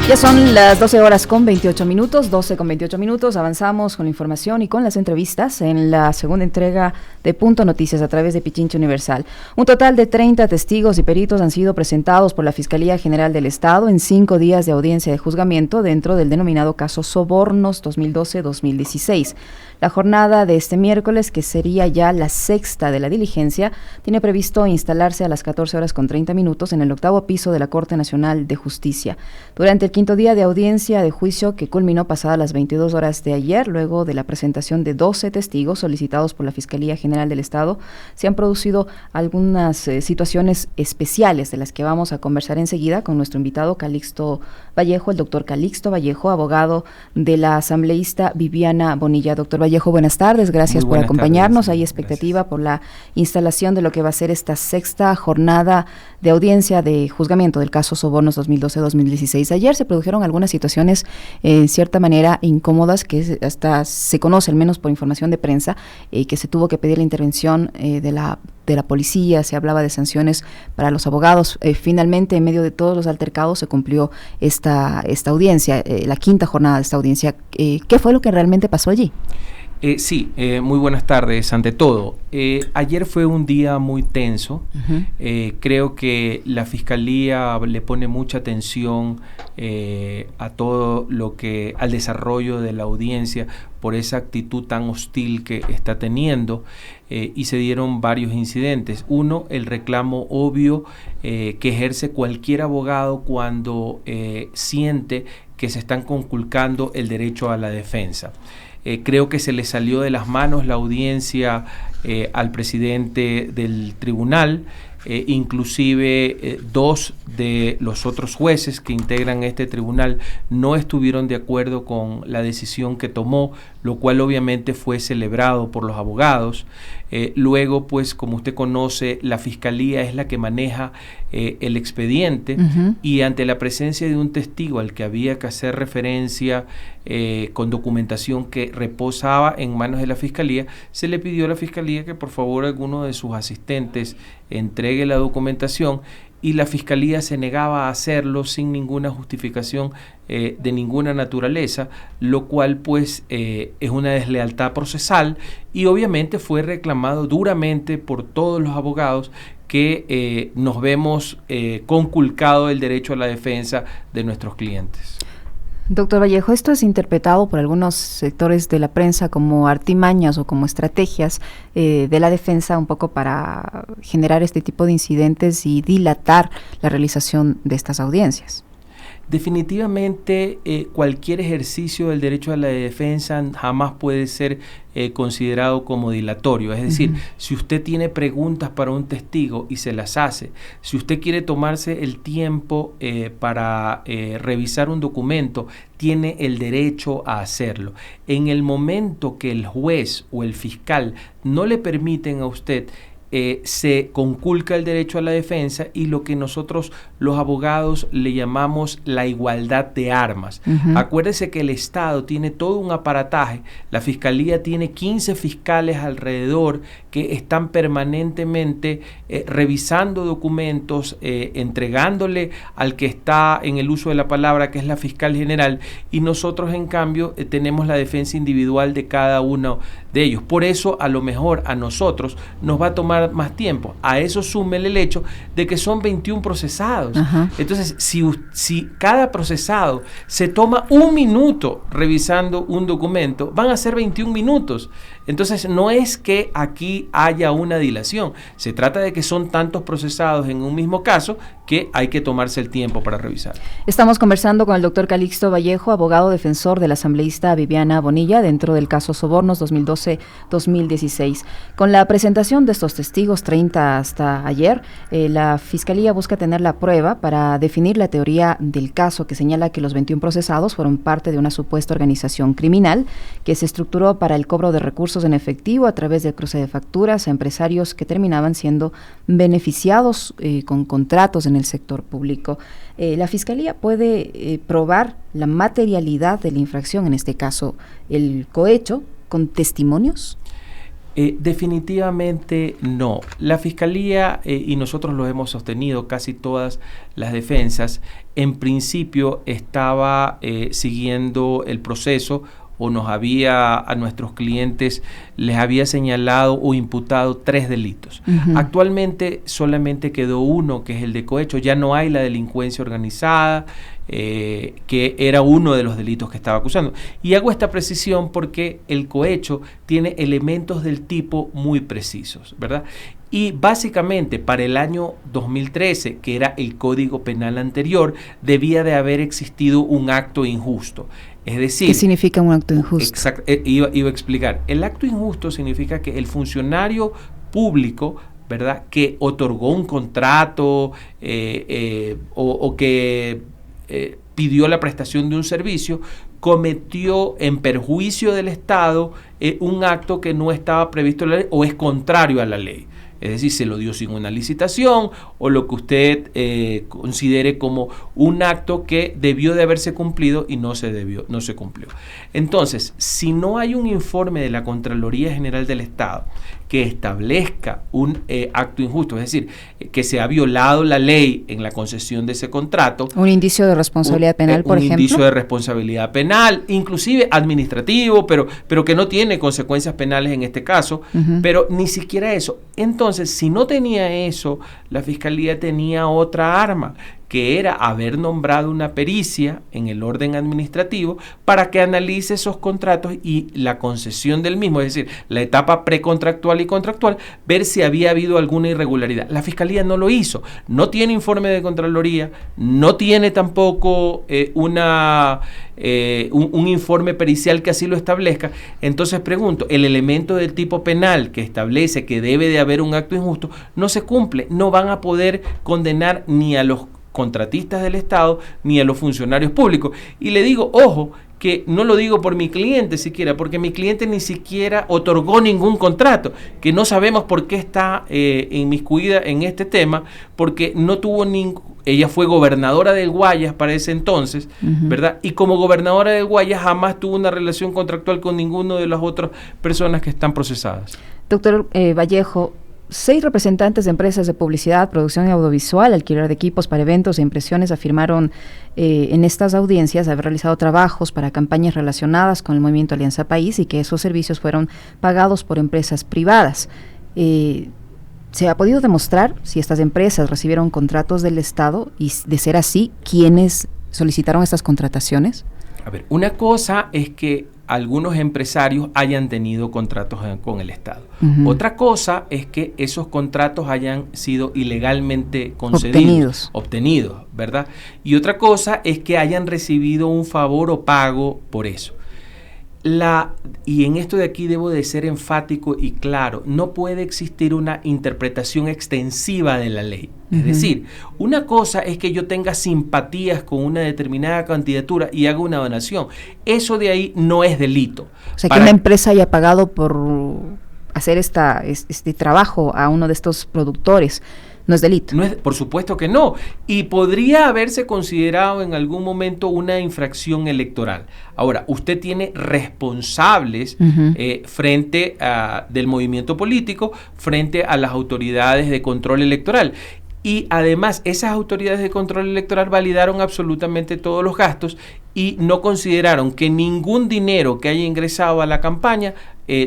Ya son las 12 horas con 28 minutos, 12 con 28 minutos, avanzamos con la información y con las entrevistas en la segunda entrega de Punto Noticias a través de Pichincha Universal. Un total de 30 testigos y peritos han sido presentados por la Fiscalía General del Estado en 5 días de audiencia de juzgamiento dentro del denominado caso Sobornos 2012-2016. La jornada de este miércoles, que sería ya la sexta de la diligencia, tiene previsto instalarse a las 14 horas con 30 minutos en el 8º piso de la Corte Nacional de Justicia. Durante el quinto día de audiencia de juicio, que culminó pasadas las 22 horas de ayer, luego de la presentación de 12 testigos solicitados por la Fiscalía General del Estado, se han producido algunas situaciones especiales de las que vamos a conversar enseguida con nuestro invitado Calixto Vallejo, el doctor Calixto Vallejo, abogado de la asambleísta Viviana Bonilla. Doctor Vallejo, buenas tardes, gracias por acompañarnos. Hay expectativa por la instalación de lo que va a ser esta sexta jornada de audiencia de juzgamiento del caso Sobornos 2012-2016. Ayer se produjeron algunas situaciones en cierta manera incómodas que hasta se conoce, al menos por información de prensa, que se tuvo que pedir la intervención de la policía, se hablaba de sanciones para los abogados. Finalmente, en medio de todos los altercados, se cumplió esta audiencia, la quinta jornada de esta audiencia. ¿Qué fue lo que realmente pasó allí? Sí, muy buenas tardes ante todo. Ayer fue un día muy tenso. Creo que la Fiscalía le pone mucha atención a todo lo que, al desarrollo de la audiencia por esa actitud tan hostil que está teniendo, y se dieron varios incidentes. Uno, el reclamo obvio que ejerce cualquier abogado cuando siente que se están conculcando el derecho a la defensa. Creo que se le salió de las manos la audiencia al presidente del tribunal, inclusive 2 de los otros jueces que integran este tribunal no estuvieron de acuerdo con la decisión que tomó, lo cual obviamente fue celebrado por los abogados. Luego, pues, como usted conoce, la Fiscalía es la que maneja el expediente, y ante la presencia de un testigo al que había que hacer referencia con documentación que reposaba en manos de la Fiscalía, se le pidió a la Fiscalía que por favor alguno de sus asistentes entregue la documentación, y la Fiscalía se negaba a hacerlo sin ninguna justificación de ninguna naturaleza, lo cual pues es una deslealtad procesal, y obviamente fue reclamado duramente por todos los abogados que nos vemos conculcado el derecho a la defensa de nuestros clientes. Doctor Vallejo, esto es interpretado por algunos sectores de la prensa como artimañas o como estrategias de la defensa, un poco para generar este tipo de incidentes y dilatar la realización de estas audiencias. Definitivamente cualquier ejercicio del derecho a la defensa jamás puede ser considerado como dilatorio. Es decir, si usted tiene preguntas para un testigo y se las hace, si usted quiere tomarse el tiempo para revisar un documento, tiene el derecho a hacerlo. En el momento que el juez o el fiscal no le permiten a usted, se conculca el derecho a la defensa y lo que nosotros los abogados le llamamos la igualdad de armas. Acuérdese que el Estado tiene todo un aparataje, la Fiscalía tiene 15 fiscales alrededor que están permanentemente revisando documentos, entregándole al que está en el uso de la palabra, que es la fiscal general, y nosotros en cambio tenemos la defensa individual de cada uno de ellos. Por eso a lo mejor a nosotros nos va a tomar más tiempo. A eso súmele el hecho de que son 21 procesados. Entonces, si cada procesado se toma 1 minuto revisando un documento, van a ser 21 minutos. Entonces, no es que aquí haya una dilación. Se trata de que son tantos procesados en un mismo caso que hay que tomarse el tiempo para revisar. Estamos conversando con el doctor Calixto Vallejo, abogado defensor de la asambleísta Viviana Bonilla dentro del caso Sobornos 2012-2016. Con la presentación de estos testigos, 30 hasta ayer, la Fiscalía busca tener la prueba para definir la teoría del caso, que señala que los 21 procesados fueron parte de una supuesta organización criminal que se estructuró para el cobro de recursos en efectivo a través del cruce de facturas a empresarios que terminaban siendo beneficiados con contratos en el sector público. La Fiscalía puede probar la materialidad de la infracción, en este caso el cohecho, con testimonios. Definitivamente no. La Fiscalía, y nosotros lo hemos sostenido, casi todas las defensas, en principio estaba siguiendo el proceso o a nuestros clientes les había señalado o imputado 3 delitos. Actualmente solamente quedó uno, que es el de cohecho. Ya no hay la delincuencia organizada, que era uno de los delitos que estaba acusando. Y hago esta precisión porque el cohecho tiene elementos del tipo muy precisos, ¿verdad? Y básicamente para el año 2013, que era el Código Penal anterior, debía de haber existido un acto injusto. Es decir, ¿qué significa un acto injusto? Exacto, iba a explicar. El acto injusto significa que el funcionario público, ¿verdad?, que otorgó un contrato o que pidió la prestación de un servicio, cometió en perjuicio del Estado un acto que no estaba previsto en la ley o es contrario a la ley. Es decir, se lo dio sin una licitación o lo que usted considere como un acto que debió de haberse cumplido y no se cumplió. Entonces, si no hay un informe de la Contraloría General del Estado que establezca un acto injusto, es decir, que se ha violado la ley en la concesión de ese contrato. Un indicio de responsabilidad penal, por ejemplo. Un indicio de responsabilidad penal, inclusive administrativo, pero que no tiene consecuencias penales en este caso, pero ni siquiera eso. Entonces, si no tenía eso, la Fiscalía tenía otra arma, que era haber nombrado una pericia en el orden administrativo para que analice esos contratos y la concesión del mismo, es decir, la etapa precontractual y contractual, ver si había habido alguna irregularidad. La Fiscalía no lo hizo, no tiene informe de Contraloría, no tiene tampoco un informe pericial que así lo establezca. Entonces pregunto, el elemento del tipo penal que establece que debe de haber un acto injusto no se cumple, no van a poder condenar ni a los contratistas del Estado ni a los funcionarios públicos. Y le digo, ojo, que no lo digo por mi cliente siquiera, porque mi cliente ni siquiera otorgó ningún contrato, que no sabemos por qué está inmiscuida en este tema, porque no tuvo ella fue gobernadora del Guayas para ese entonces, ¿verdad? Y como gobernadora del Guayas jamás tuvo una relación contractual con ninguno de las otras personas que están procesadas. Doctor Vallejo, 6 representantes de empresas de publicidad, producción audiovisual, alquiler de equipos para eventos e impresiones afirmaron en estas audiencias haber realizado trabajos para campañas relacionadas con el movimiento Alianza País y que esos servicios fueron pagados por empresas privadas. ¿Se ha podido demostrar si estas empresas recibieron contratos del Estado y, de ser así, quiénes solicitaron estas contrataciones? A ver, una cosa es que algunos empresarios hayan tenido contratos con el Estado. Otra cosa es que esos contratos hayan sido ilegalmente concedidos, obtenidos, ¿verdad? Y otra cosa es que hayan recibido un favor o pago por eso. Y en esto de aquí debo de ser enfático y claro, no puede existir una interpretación extensiva de la ley. Es decir, una cosa es que yo tenga simpatías con una determinada candidatura y haga una donación. Eso de ahí no es delito. O sea, que una empresa haya pagado por hacer este trabajo a uno de estos productores, ¿no es delito? Por supuesto que no. Y podría haberse considerado en algún momento una infracción electoral. Ahora, usted tiene responsables frente del movimiento político, frente a las autoridades de control electoral. Y además, esas autoridades de control electoral validaron absolutamente todos los gastos y no consideraron que ningún dinero que haya ingresado a la campaña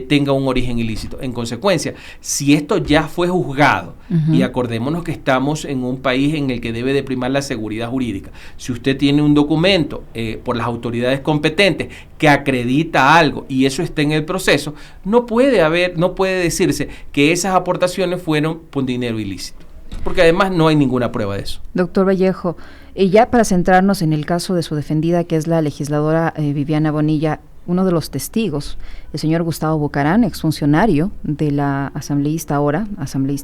tenga un origen ilícito. En consecuencia, si esto ya fue juzgado, y acordémonos que estamos en un país en el que debe de primar la seguridad jurídica, si usted tiene un documento por las autoridades competentes que acredita algo y eso está en el proceso, no puede decirse que esas aportaciones fueron por dinero ilícito, porque además no hay ninguna prueba de eso. Doctor Vallejo, ya para centrarnos en el caso de su defendida, que es la legisladora Viviana Bonilla, uno de los testigos, el señor Gustavo Bucarán, exfuncionario de la asambleísta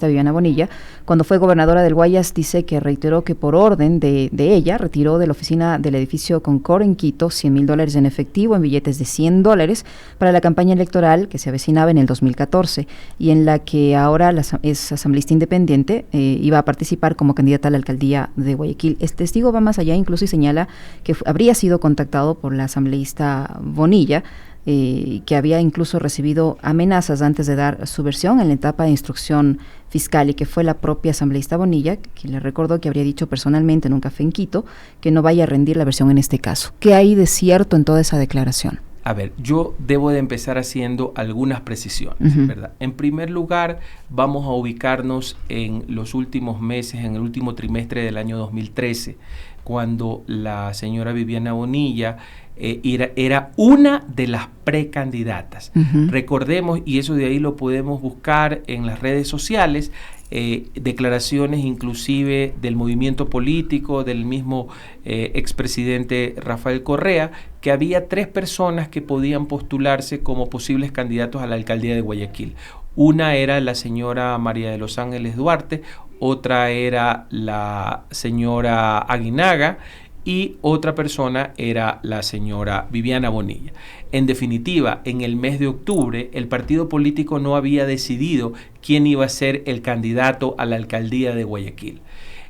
Viviana Bonilla, cuando fue gobernadora del Guayas, dice que reiteró que por orden de ella retiró de la oficina del edificio Concord en Quito $100,000 en efectivo, en billetes de $100 para la campaña electoral que se avecinaba en el 2014 y en la que ahora es asambleísta independiente, iba a participar como candidata a la alcaldía de Guayaquil. Este testigo va más allá incluso y señala que habría sido contactado por la asambleísta Bonilla que había incluso recibido amenazas antes de dar su versión en la etapa de instrucción fiscal, y que fue la propia asambleísta Bonilla quien le recordó que habría dicho personalmente en un café en Quito que no vaya a rendir la versión en este caso. ¿Qué hay de cierto en toda esa declaración? A ver, yo debo de empezar haciendo algunas precisiones, ¿verdad? En primer lugar, vamos a ubicarnos en los últimos meses, en el último trimestre del año 2013, cuando la señora Viviana Bonilla era una de las precandidatas. Recordemos, y eso de ahí lo podemos buscar en las redes sociales, declaraciones inclusive del movimiento político, del mismo expresidente Rafael Correa, que había 3 personas que podían postularse como posibles candidatos a la alcaldía de Guayaquil. Una era la señora María de los Ángeles Duarte, otra era la señora Aguinaga y otra persona era la señora Viviana Bonilla. En definitiva, en el mes de octubre, el partido político no había decidido quién iba a ser el candidato a la alcaldía de Guayaquil.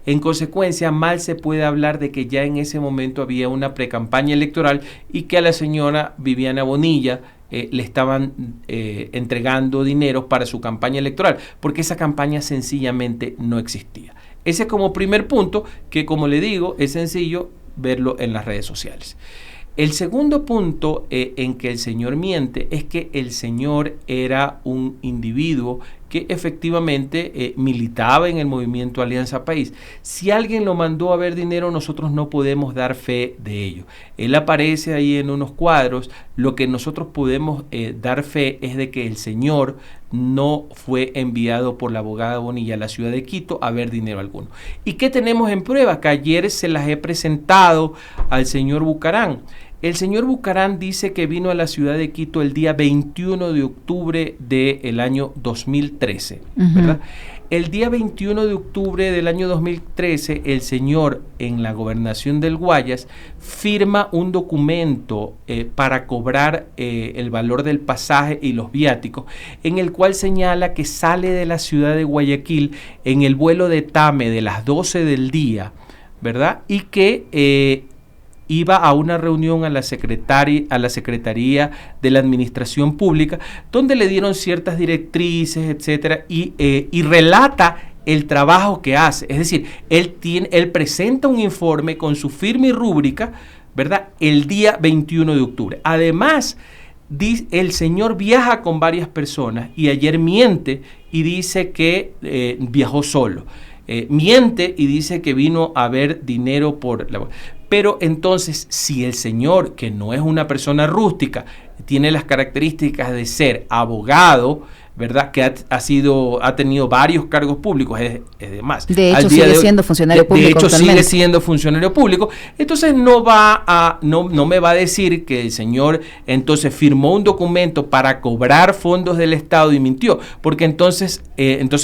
En consecuencia, mal se puede hablar de que ya en ese momento había una precampaña electoral y que a la señora Viviana Bonilla le estaban entregando dinero para su campaña electoral, porque esa campaña sencillamente no existía. Ese es como primer punto, que como le digo, es sencillo verlo en las redes sociales. El segundo punto en que el señor miente es que el señor era un individuo que efectivamente militaba en el movimiento Alianza País. Si alguien lo mandó a ver dinero, nosotros no podemos dar fe de ello. Él aparece ahí en unos cuadros. Lo que nosotros podemos dar fe es de que el señor no fue enviado por la abogada Bonilla a la ciudad de Quito a ver dinero alguno. ¿Y qué tenemos en prueba? Que ayer se las he presentado al señor Bucarán. El señor Bucarán dice que vino a la ciudad de Quito el día 21 de octubre del año 2013, ¿verdad? El día 21 de octubre del año 2013, el señor en la gobernación del Guayas firma un documento para cobrar el valor del pasaje y los viáticos, en el cual señala que sale de la ciudad de Guayaquil en el vuelo de Tame de las 12 del día, ¿verdad? Y que iba a una reunión a la Secretaría de la Administración Pública, donde le dieron ciertas directrices, etcétera, y relata el trabajo que hace. Es decir, él presenta un informe con su firma y rúbrica, ¿verdad?, el día 21 de octubre. Además, el señor viaja con varias personas y ayer miente y dice que viajó solo. Miente y dice que vino a ver dinero por la... Pero entonces, si el señor, que no es una persona rústica, tiene las características de ser abogado, ¿verdad?, que ha tenido varios cargos públicos, es de más. De hecho, sigue siendo funcionario público. De hecho, sigue siendo funcionario público. Entonces, no me va a decir que el señor entonces firmó un documento para cobrar fondos del Estado y mintió, porque entonces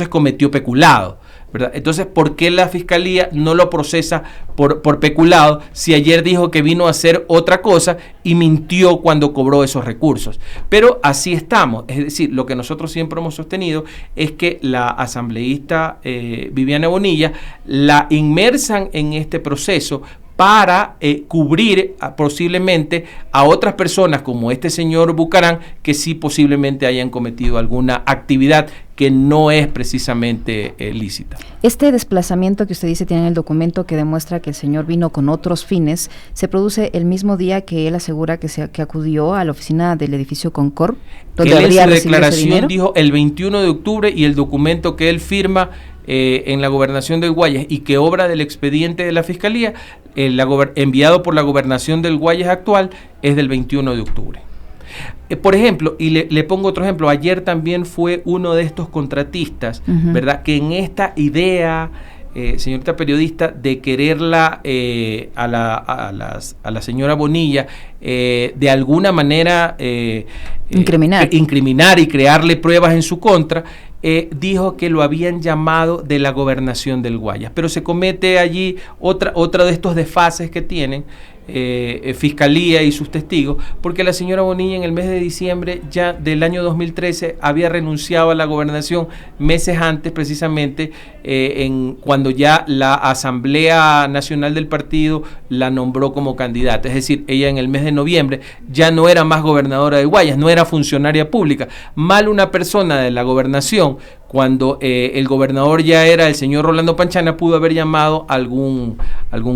cometió peculado, ¿verdad? Entonces, ¿por qué la Fiscalía no lo procesa por peculado si ayer dijo que vino a hacer otra cosa y mintió cuando cobró esos recursos? Pero así estamos. Es decir, lo que nosotros siempre hemos sostenido es que la asambleísta Viviana Bonilla la inmersan en este proceso para cubrir posiblemente a otras personas como este señor Bucarán, que sí posiblemente hayan cometido alguna actividad que no es precisamente lícita. Este desplazamiento que usted dice tiene en el documento, que demuestra que el señor vino con otros fines, ¿se produce el mismo día que él asegura que acudió a la oficina del edificio Concord, donde él habría en su recibido ese declaración dinero? dijo el 21 de octubre y el documento que él firma en la gobernación del Guayas y que obra del expediente de la Fiscalía, enviado por la gobernación del Guayas actual, es del 21 de octubre. Por ejemplo, y le pongo otro ejemplo, ayer también fue uno de estos contratistas, ¿verdad?, que en esta idea, señorita periodista, de quererla a la señora Bonilla de alguna manera incriminar y crearle pruebas en su contra, dijo que lo habían llamado de la gobernación del Guayas, pero se comete allí otra de estos desfases que tienen Fiscalía y sus testigos, porque la señora Bonilla en el mes de diciembre ya del año 2013 había renunciado a la gobernación meses antes, precisamente cuando ya la Asamblea Nacional del partido la nombró como candidata. Es decir, ella en el mes de noviembre ya no era más gobernadora de Guayas, no era funcionaria pública. Mal una persona de la gobernación, cuando el gobernador ya era el señor Rolando Panchana, pudo haber llamado a algún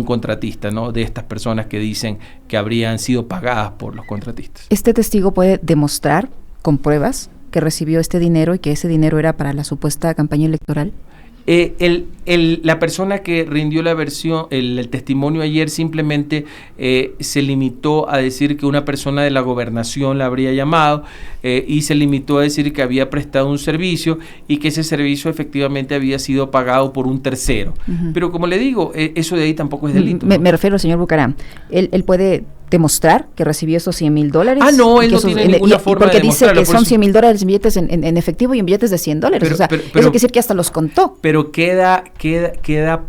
contratista, ¿no?, de estas personas que dicen que habrían sido pagadas por los contratistas. ¿Este testigo puede demostrar con pruebas que recibió este dinero y que ese dinero era para la supuesta campaña electoral? La persona que rindió la versión, el testimonio ayer, simplemente se limitó a decir que una persona de la gobernación la habría llamado y se limitó a decir que había prestado un servicio y que ese servicio efectivamente había sido pagado por un tercero. Pero como le digo, eso de ahí tampoco es delito. Me refiero al señor Bucaram. Él puede demostrar que recibió esos $100,000. Ah, no, él no tiene ninguna forma de demostrarlo. Porque dice que son $100,000 en billetes en efectivo y en billetes de $100. Pero, eso quiere decir que hasta los contó. Pero queda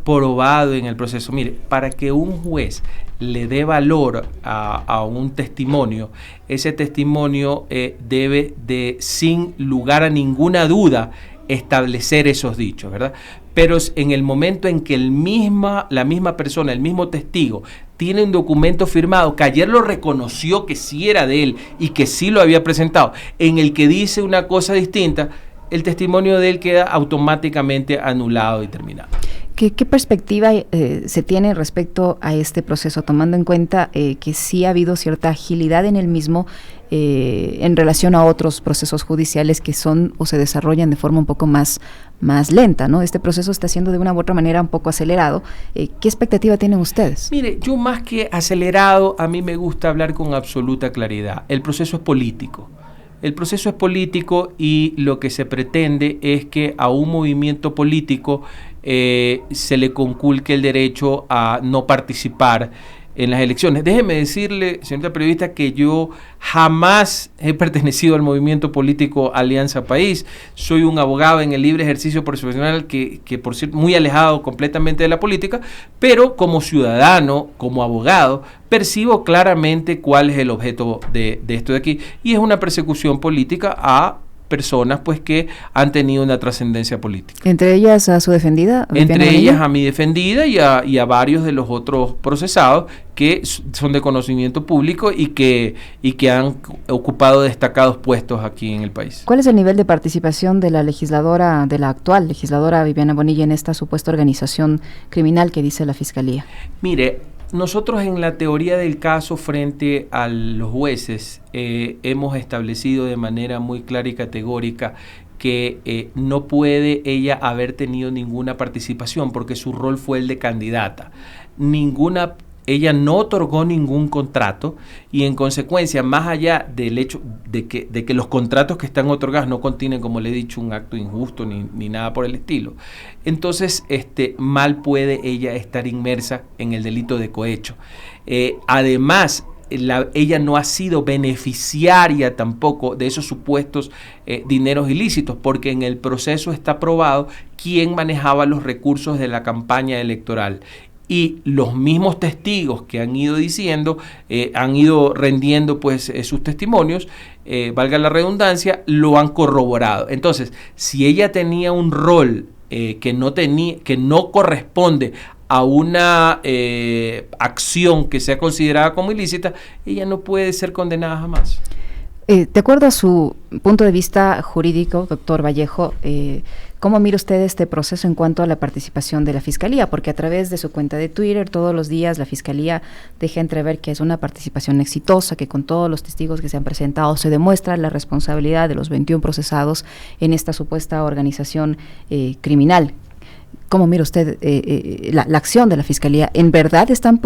probado en el proceso. Mire, para que un juez le dé valor a un testimonio, ese testimonio debe de, sin lugar a ninguna duda, establecer esos dichos, ¿verdad? Pero en el momento en que la misma persona, el mismo testigo, tiene un documento firmado, que ayer lo reconoció que sí era de él y que sí lo había presentado, en el que dice una cosa distinta, el testimonio de él queda automáticamente anulado y terminado. ¿Qué perspectiva se tiene respecto a este proceso, tomando en cuenta que sí ha habido cierta agilidad en el mismo en relación a otros procesos judiciales que son o se desarrollan de forma un poco más lenta, ¿no? Este proceso está siendo de una u otra manera un poco acelerado. ¿Qué expectativa tienen ustedes? Mire, yo más que acelerado, a mí me gusta hablar con absoluta claridad. El proceso es político. El proceso es político y lo que se pretende es que a un movimiento político se le conculque el derecho a no participar en las elecciones. Déjeme decirle, señorita periodista, que yo jamás he pertenecido al movimiento político Alianza País. Soy un abogado en el libre ejercicio profesional que por cierto, muy alejado completamente de la política, pero como ciudadano, como abogado, percibo claramente cuál es el objeto de esto de aquí, y es una persecución política a personas pues que han tenido una trascendencia política. ¿Entre ellas a su defendida? Entre ellas a mi defendida y a varios de los otros procesados que son de conocimiento público y que han ocupado destacados puestos aquí en el país. ¿Cuál es el nivel de participación de la actual legisladora Viviana Bonilla en esta supuesta organización criminal que dice la Fiscalía? Mire, nosotros en la teoría del caso frente a los jueces hemos establecido de manera muy clara y categórica que no puede ella haber tenido ninguna participación porque su rol fue el de candidata. Ella no otorgó ningún contrato y en consecuencia, más allá del hecho de que los contratos que están otorgados no contienen, como le he dicho, un acto injusto ni nada por el estilo, entonces mal puede ella estar inmersa en el delito de cohecho. Además, ella no ha sido beneficiaria tampoco de esos supuestos dineros ilícitos, porque en el proceso está probado quién manejaba los recursos de la campaña electoral. Y los mismos testigos que han ido diciendo, han ido rendiendo pues sus testimonios, valga la redundancia, lo han corroborado. Entonces, si ella tenía un rol que no corresponde a una acción que sea considerada como ilícita, ella no puede ser condenada jamás. De acuerdo a su punto de vista jurídico, doctor Vallejo, ¿cómo mira usted este proceso en cuanto a la participación de la Fiscalía? Porque a través de su cuenta de Twitter, todos los días la Fiscalía deja entrever que es una participación exitosa, que con todos los testigos que se han presentado se demuestra la responsabilidad de los 21 procesados en esta supuesta organización criminal. ¿Cómo mira usted la acción de la Fiscalía? ¿En verdad están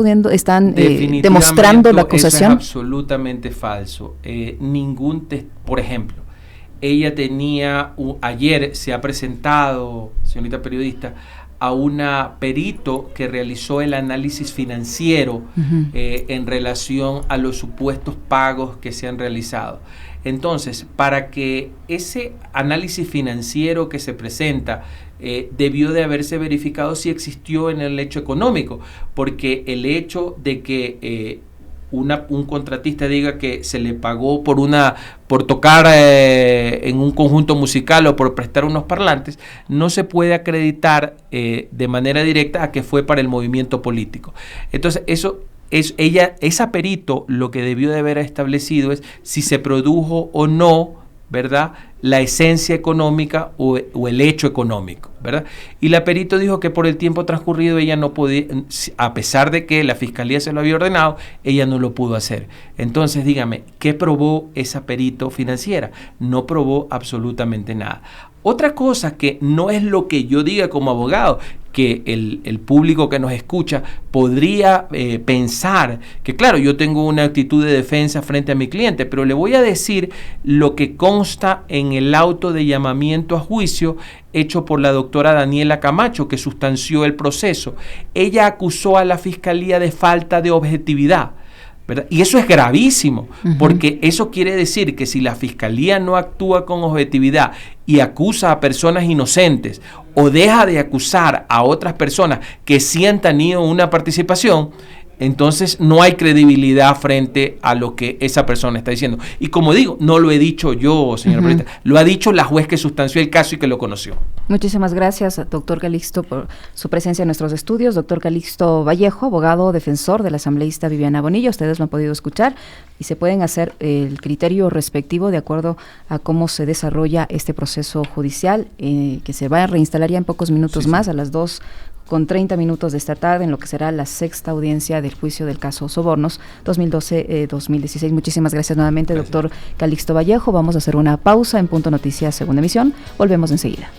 demostrando la acusación? Eso es absolutamente falso. Por ejemplo, ella ayer se ha presentado, señorita periodista, a una perito que realizó el análisis financiero en relación a los supuestos pagos que se han realizado. Entonces, para que ese análisis financiero que se presenta debió de haberse verificado si existió en el hecho económico, porque el hecho de que un contratista diga que se le pagó por tocar en un conjunto musical o por prestar unos parlantes, no se puede acreditar de manera directa a que fue para el movimiento político. Entonces, esa perito lo que debió de haber establecido es si se produjo o no, ¿verdad?, la esencia económica o el hecho económico, ¿verdad? Y la perito dijo que por el tiempo transcurrido ella no podía, a pesar de que la fiscalía se lo había ordenado, ella no lo pudo hacer. Entonces, dígame, ¿qué probó esa perito financiera? No probó absolutamente nada. Otra cosa que no es lo que yo diga como abogado, que el público que nos escucha podría pensar que, claro, yo tengo una actitud de defensa frente a mi cliente, pero le voy a decir lo que consta en el auto de llamamiento a juicio hecho por la doctora Daniela Camacho, que sustanció el proceso. Ella acusó a la fiscalía de falta de objetividad, ¿verdad? Y eso es gravísimo, porque eso quiere decir que si la fiscalía no actúa con objetividad y acusa a personas inocentes o deja de acusar a otras personas que sí han tenido una participación, entonces no hay credibilidad frente a lo que esa persona está diciendo. Y como digo, no lo he dicho yo, señor periodista, lo ha dicho la juez que sustanció el caso y que lo conoció. Muchísimas gracias, doctor Calixto, por su presencia en nuestros estudios. Doctor Calixto Vallejo, abogado defensor de la asambleísta Viviana Bonilla. Ustedes lo han podido escuchar y se pueden hacer el criterio respectivo de acuerdo a cómo se desarrolla este proceso judicial, que se va a reinstalar ya en pocos minutos más, a las 2:30 de esta tarde, en lo que será la sexta audiencia del juicio del caso Sobornos 2012-2016. Muchísimas gracias nuevamente, doctor Calixto Vallejo. Vamos a hacer una pausa en Punto Noticias, segunda emisión. Volvemos enseguida.